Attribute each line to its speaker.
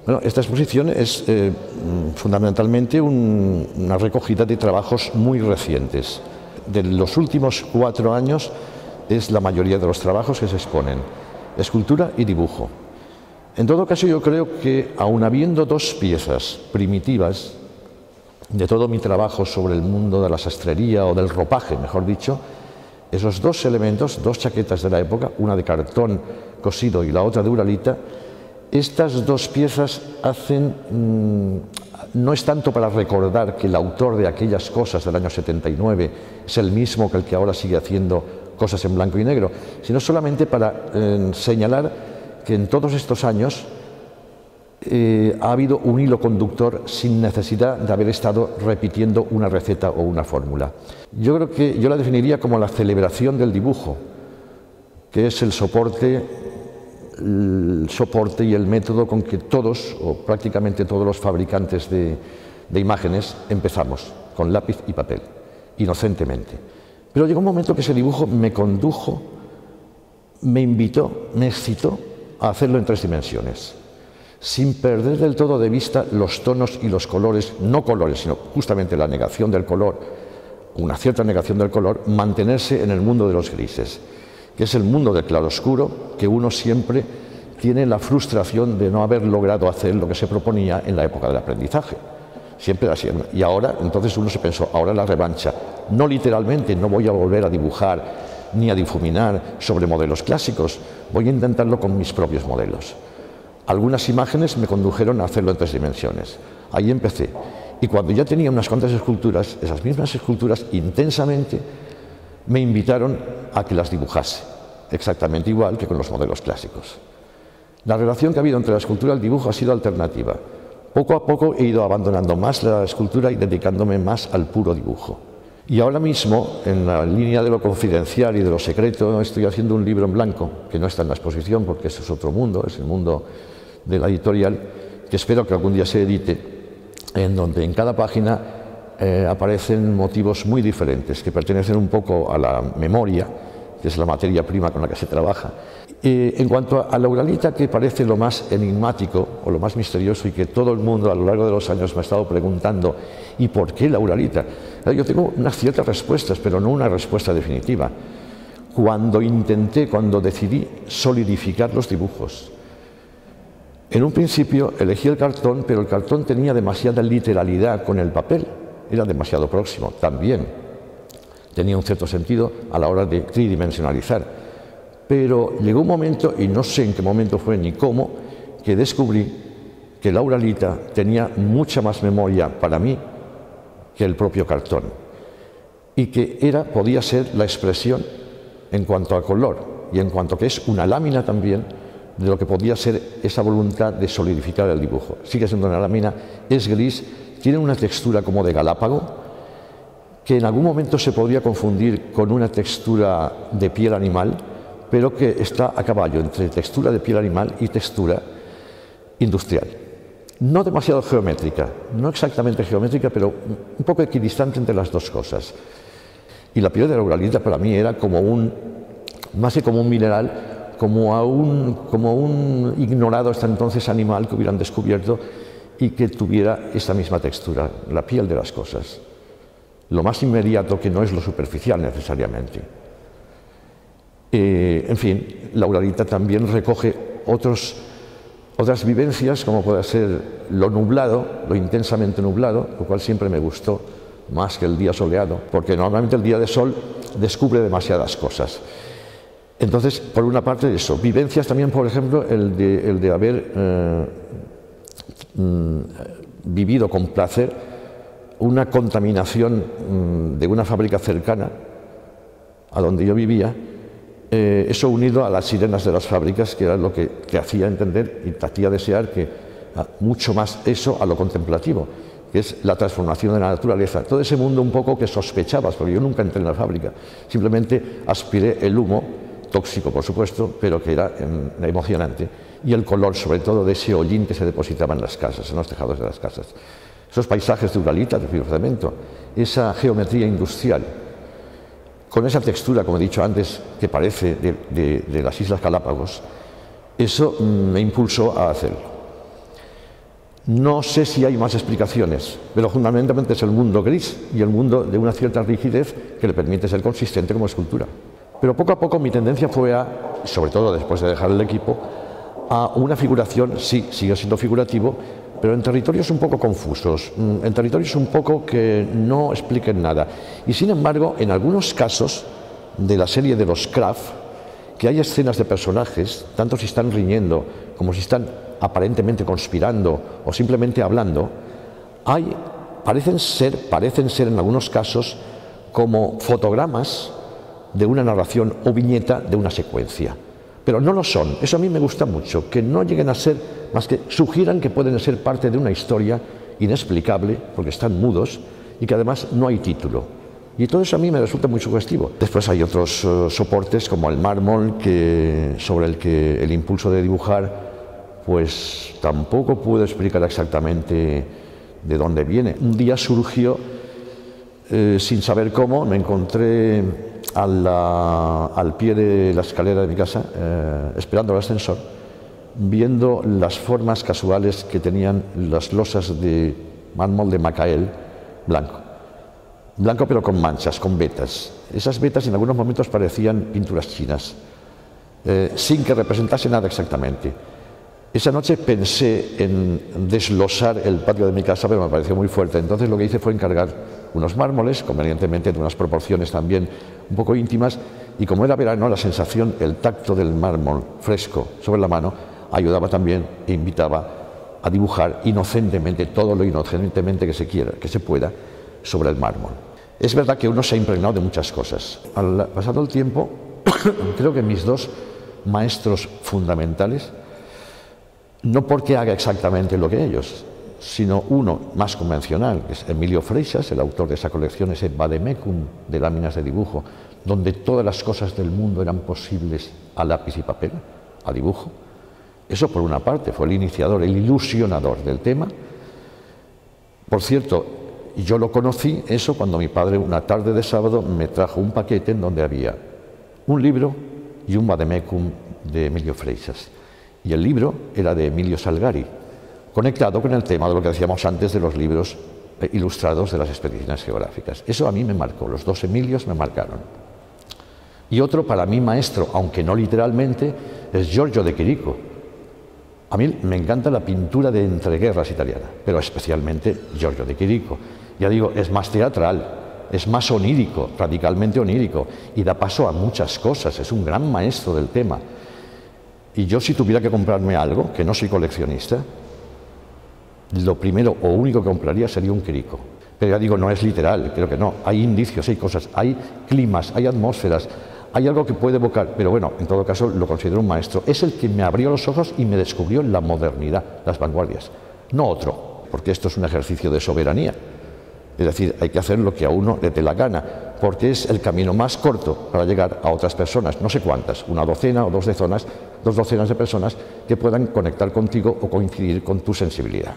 Speaker 1: Bueno, esta exposición es fundamentalmente una recogida de trabajos muy recientes. De los últimos 4 años es la mayoría de los trabajos que se exponen, escultura y dibujo. En todo caso, yo creo que aun habiendo 2 piezas primitivas de todo mi trabajo sobre el mundo de la sastrería o del ropaje, mejor dicho, esos 2 elementos, 2 chaquetas de la época, una de cartón cosido y la otra de uralita, estas 2 piezas hacen, no es tanto para recordar que el autor de aquellas cosas del año 79 es el mismo que el que ahora sigue haciendo cosas en blanco y negro, sino solamente para señalar que en todos estos años ha habido un hilo conductor sin necesidad de haber estado repitiendo una receta o una fórmula. Yo creo que yo la definiría como la celebración del dibujo, que es el soporte y el método con que todos, o prácticamente todos los fabricantes de imágenes empezamos, con lápiz y papel, inocentemente. Pero llegó un momento que ese dibujo me condujo, me invitó, me excitó a hacerlo en 3 dimensiones, sin perder del todo de vista los tonos y los colores, no colores, sino justamente la negación del color, una cierta negación del color, mantenerse en el mundo de los grises, que es el mundo del claroscuro, que uno siempre tiene la frustración de no haber logrado hacer lo que se proponía en la época del aprendizaje. Siempre así. Y ahora, entonces uno se pensó, ahora la revancha. No literalmente, no voy a volver a dibujar ni a difuminar sobre modelos clásicos, voy a intentarlo con mis propios modelos. Algunas imágenes me condujeron a hacerlo en 3 dimensiones. Ahí empecé. Y cuando ya tenía unas cuantas esculturas, esas mismas esculturas intensamente me invitaron a que las dibujase, exactamente igual que con los modelos clásicos. La relación que ha habido entre la escultura y el dibujo ha sido alternativa. Poco a poco he ido abandonando más la escultura y dedicándome más al puro dibujo. Y ahora mismo, en la línea de lo confidencial y de lo secreto, estoy haciendo un libro en blanco, que no está en la exposición porque eso es otro mundo, es el mundo de la editorial, que espero que algún día se edite, en donde en cada página aparecen motivos muy diferentes, que pertenecen un poco a la memoria, que es la materia prima con la que se trabaja. En cuanto a la uralita, que parece lo más enigmático o lo más misterioso y que todo el mundo a lo largo de los años me ha estado preguntando, ¿y por qué la uralita? Yo tengo unas ciertas respuestas, pero no una respuesta definitiva. Cuando decidí solidificar los dibujos, en un principio elegí el cartón, pero el cartón tenía demasiada literalidad con el papel, era demasiado próximo también. Tenía un cierto sentido a la hora de tridimensionalizar. Pero llegó un momento, y no sé en qué momento fue ni cómo, que descubrí que la uralita tenía mucha más memoria para mí que el propio cartón. Y que podía ser la expresión en cuanto a color y en cuanto a que es una lámina también de lo que podía ser esa voluntad de solidificar el dibujo. Sigue siendo una lámina, es gris, tiene una textura como de galápago, que en algún momento se podría confundir con una textura de piel animal, pero que está a caballo entre textura de piel animal y textura industrial. No demasiado geométrica, no exactamente geométrica, pero un poco equidistante entre las 2 cosas. Y la piel de la uralita para mí era más que como un mineral, como un ignorado hasta entonces animal que hubieran descubierto y que tuviera esta misma textura, la piel de las cosas. Lo más inmediato, que no es lo superficial necesariamente. En fin, la uralita también recoge otras vivencias, como puede ser lo nublado, lo intensamente nublado, lo cual siempre me gustó más que el día soleado, porque normalmente el día de sol descubre demasiadas cosas. Entonces, por una parte eso, vivencias también, por ejemplo, el de haber vivido con placer una contaminación de una fábrica cercana a donde yo vivía, eso unido a las sirenas de las fábricas, que era lo que hacía entender y te hacía desear que mucho más eso a lo contemplativo, que es la transformación de la naturaleza. Todo ese mundo un poco que sospechabas, porque yo nunca entré en la fábrica, simplemente aspiré el humo, tóxico por supuesto, pero que era emocionante, y el color sobre todo de ese hollín que se depositaba en las casas, en los tejados de las casas. Esos paisajes de uralita, de fibrocemento, esa geometría industrial, con esa textura, como he dicho antes, que parece de las Islas Galápagos, eso me impulsó a hacerlo. No sé si hay más explicaciones, pero fundamentalmente es el mundo gris y el mundo de una cierta rigidez que le permite ser consistente como escultura. Pero poco a poco mi tendencia fue sobre todo después de dejar el equipo, a una figuración, sí, sigue siendo figurativo, pero en territorios un poco confusos, en territorios un poco que no expliquen nada. Y sin embargo, en algunos casos de la serie de los Kraft, que hay escenas de personajes, tanto si están riñendo como si están aparentemente conspirando o simplemente hablando, parecen ser en algunos casos como fotogramas de una narración o viñeta de una secuencia. Pero no lo son. Eso a mí me gusta mucho, que no lleguen a ser más que sugieran que pueden ser parte de una historia inexplicable, porque están mudos, y que además no hay título. Y todo eso a mí me resulta muy sugestivo. Después hay otros soportes como el mármol, sobre el que el impulso de dibujar pues tampoco puedo explicar exactamente de dónde viene. Un día surgió, sin saber cómo, me encontré al pie de la escalera de mi casa, esperando el ascensor, viendo las formas casuales que tenían las losas de mármol de Macael blanco. Blanco pero con manchas, con vetas. Esas vetas en algunos momentos parecían pinturas chinas, sin que representase nada exactamente. Esa noche pensé en deslosar el patio de mi casa, pero me pareció muy fuerte. Entonces lo que hice fue encargar unos mármoles, convenientemente de unas proporciones también un poco íntimas, y como era verano, la sensación, el tacto del mármol fresco sobre la mano ayudaba también e invitaba a dibujar inocentemente, todo lo inocentemente que se pueda, sobre el mármol. Es verdad que uno se ha impregnado de muchas cosas. Pasado el tiempo, creo que mis dos maestros fundamentales, no porque haga exactamente lo que ellos, sino uno más convencional, que es Emilio Freixas, el autor de esa colección, ese vademecum de láminas de dibujo, donde todas las cosas del mundo eran posibles a lápiz y papel, a dibujo. Eso por una parte, fue el iniciador, el ilusionador del tema. Por cierto, yo lo conocí, eso, cuando mi padre una tarde de sábado me trajo un paquete en donde había un libro y un vademecum de Emilio Freixas. Y el libro era de Emilio Salgari, conectado con el tema de lo que decíamos antes de los libros ilustrados de las expediciones geográficas. Eso a mí me marcó, los dos Emilios me marcaron. Y otro, para mí maestro, aunque no literalmente, es Giorgio de Chirico. A mí me encanta la pintura de entreguerras italiana, pero especialmente Giorgio de Chirico. Ya digo, es más teatral, es más onírico, radicalmente onírico, y da paso a muchas cosas, es un gran maestro del tema. Y yo, si tuviera que comprarme algo, que no soy coleccionista, lo primero o único que compraría sería un Chirico. Pero ya digo, no es literal, creo que no. Hay indicios, hay cosas, hay climas, hay atmósferas, hay algo que puede evocar, pero bueno, en todo caso lo considero un maestro. Es el que me abrió los ojos y me descubrió la modernidad, las vanguardias. No otro, porque esto es un ejercicio de soberanía. Es decir, hay que hacer lo que a uno le dé la gana, porque es el camino más corto para llegar a otras personas, no sé cuántas, una docena o dos docenas de personas que puedan conectar contigo o coincidir con tu sensibilidad.